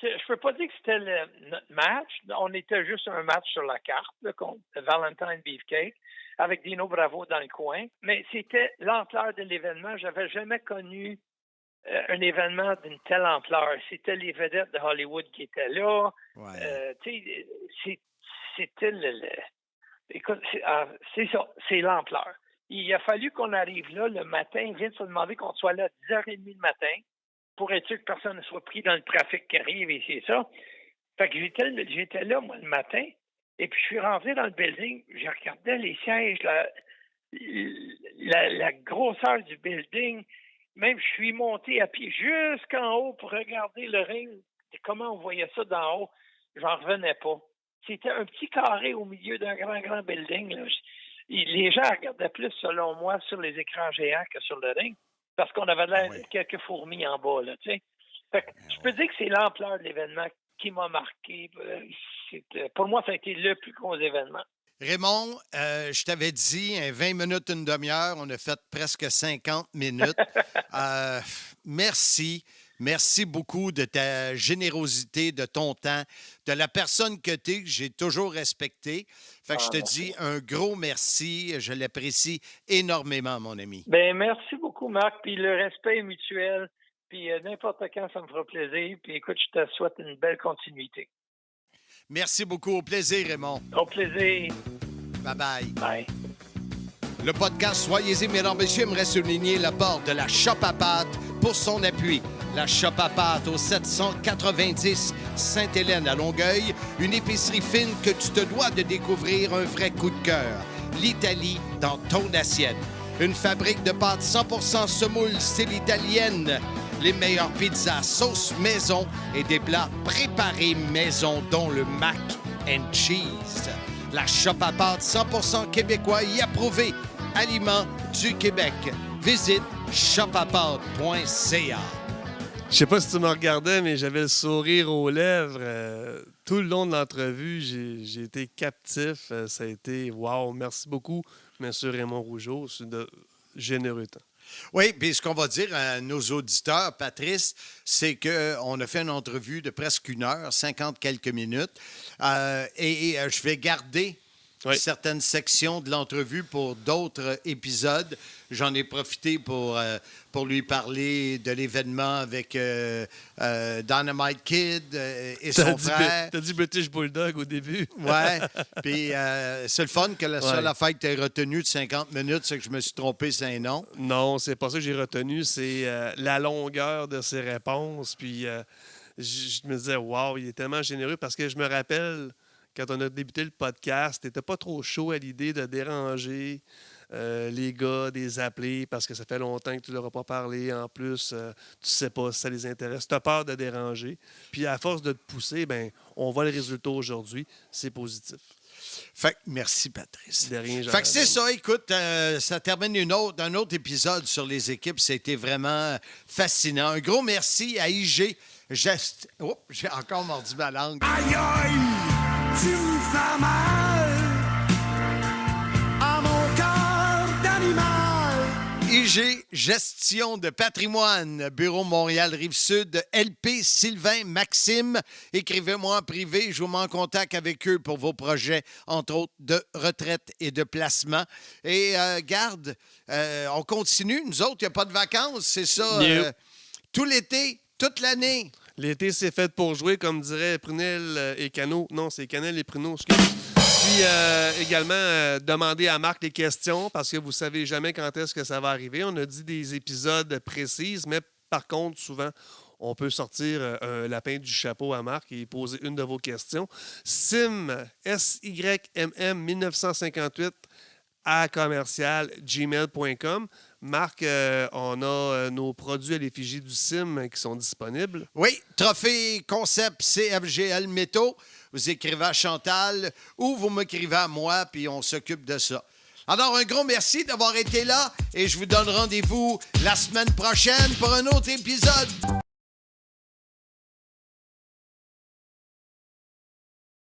Je peux pas dire que c'était notre match. On était juste un match sur la carte là, contre Valentine Beefcake avec Dino Bravo dans le coin. Mais c'était l'ampleur de l'événement. J'avais jamais connu un événement d'une telle ampleur. C'était les vedettes de Hollywood qui étaient là. Ouais. C'était écoute, c'est ça, c'est l'ampleur. Il a fallu qu'on arrive là le matin. Vince a demandé qu'on soit là à 10h30 le matin pour être sûr que personne ne soit pris dans le trafic qui arrive et c'est ça. Fait que j'étais là, moi, le matin, et puis je suis rentré dans le building, je regardais les sièges, la grosseur du building. Même, je suis monté à pied jusqu'en haut pour regarder le ring. Et comment on voyait ça d'en haut? J'en revenais pas. C'était un petit carré au milieu d'un grand building. Là. Les gens regardaient plus, selon moi, sur les écrans géants que sur le ring. Parce qu'on avait quelques fourmis en bas, là, tu sais. Fait que je peux dire que c'est l'ampleur de l'événement qui m'a marqué. Pour moi, ça a été le plus gros événement. Raymond, je t'avais dit 20 minutes, une demi-heure. On a fait presque 50 minutes. Merci. Merci beaucoup de ta générosité, de ton temps, de la personne que tu es, que j'ai toujours respectée. Fait que je te dis un gros merci. Je l'apprécie énormément, mon ami. Bien, merci beaucoup, Marc. Puis le respect est mutuel. Puis n'importe quand, ça me fera plaisir. Puis écoute, je te souhaite une belle continuité. Merci beaucoup. Au plaisir, Raymond. Au plaisir. Bye-bye. Bye. Le podcast Soyez-y, mesdames et messieurs, aimerait souligner l'apport de la Shop à pâte pour son appui. La Shop à pâte au 790 Sainte-Hélène à Longueuil, une épicerie fine que tu te dois de découvrir, un vrai coup de cœur. L'Italie dans ton assiette. Une fabrique de pâtes 100% semoule style italienne. Les meilleures pizzas sauce maison et des plats préparés maison, dont le mac and cheese. La Shop à pâte 100% québécois y approuvé. Aliments du Québec. Visite shopapâte.ca. Je sais pas si tu me regardais, mais j'avais le sourire aux lèvres. Tout le long de l'entrevue, j'ai été captif. Ça a été wow. Merci beaucoup, M. Raymond Rougeau. C'est de généreux temps. Oui, puis ce qu'on va dire à nos auditeurs, Patrice, c'est qu'on a fait une entrevue de presque 1 heure, 50 quelques minutes. Et je vais garder Oui. certaines sections de l'entrevue pour d'autres épisodes. J'en ai profité pour lui parler de l'événement avec Dynamite Kid et son frère. T'as dit British Bulldog au début. Ouais. Puis c'est le fun que la seule affaire que tu as retenue de 50 minutes, c'est que je me suis trompé, c'est un nom. Non, c'est pas ça que j'ai retenu. C'est la longueur de ses réponses. Puis je me disais, wow, il est tellement généreux parce que je me rappelle, quand on a débuté le podcast, t'étais pas trop chaud à l'idée de déranger les gars, des appeler parce que ça fait longtemps que tu leur as pas parlé. En plus, tu sais pas si ça les intéresse. Tu as peur de déranger. Puis à force de te pousser, ben, on voit le résultat aujourd'hui. C'est positif. Fait que merci, Patrice. De rien, fait que c'est ça. Écoute, ça termine un autre épisode sur les équipes. C'était vraiment fascinant. Un gros merci à IG. Oh, j'ai encore mordu ma langue. Aïe aïe, tu me fais mal à mon cœur d'animal. IG Gestion de patrimoine, Bureau Montréal-Rive-Sud, LP Sylvain Maxime. Écrivez-moi en privé, je vous mets en contact avec eux pour vos projets, entre autres de retraite et de placement. Et garde, on continue. Nous autres, il n'y a pas de vacances, c'est ça. Tout l'été, toute l'année. L'été, c'est fait pour jouer, comme dirait Prunel et Cano. Non, c'est Canel et Pruneau, excusez. Puis également, demander à Marc les questions parce que vous ne savez jamais quand est-ce que ça va arriver. On a dit des épisodes précis, mais par contre, souvent, on peut sortir un lapin du chapeau à Marc et poser une de vos questions. SYMM, SYMM 1958 à commercial@gmail.com. Marc, on a nos produits à l'effigie du CIM qui sont disponibles. Oui, Trophée Concept CFGL Métaux. Vous écrivez à Chantal ou vous m'écrivez à moi, puis on s'occupe de ça. Alors, un gros merci d'avoir été là et je vous donne rendez-vous la semaine prochaine pour un autre épisode.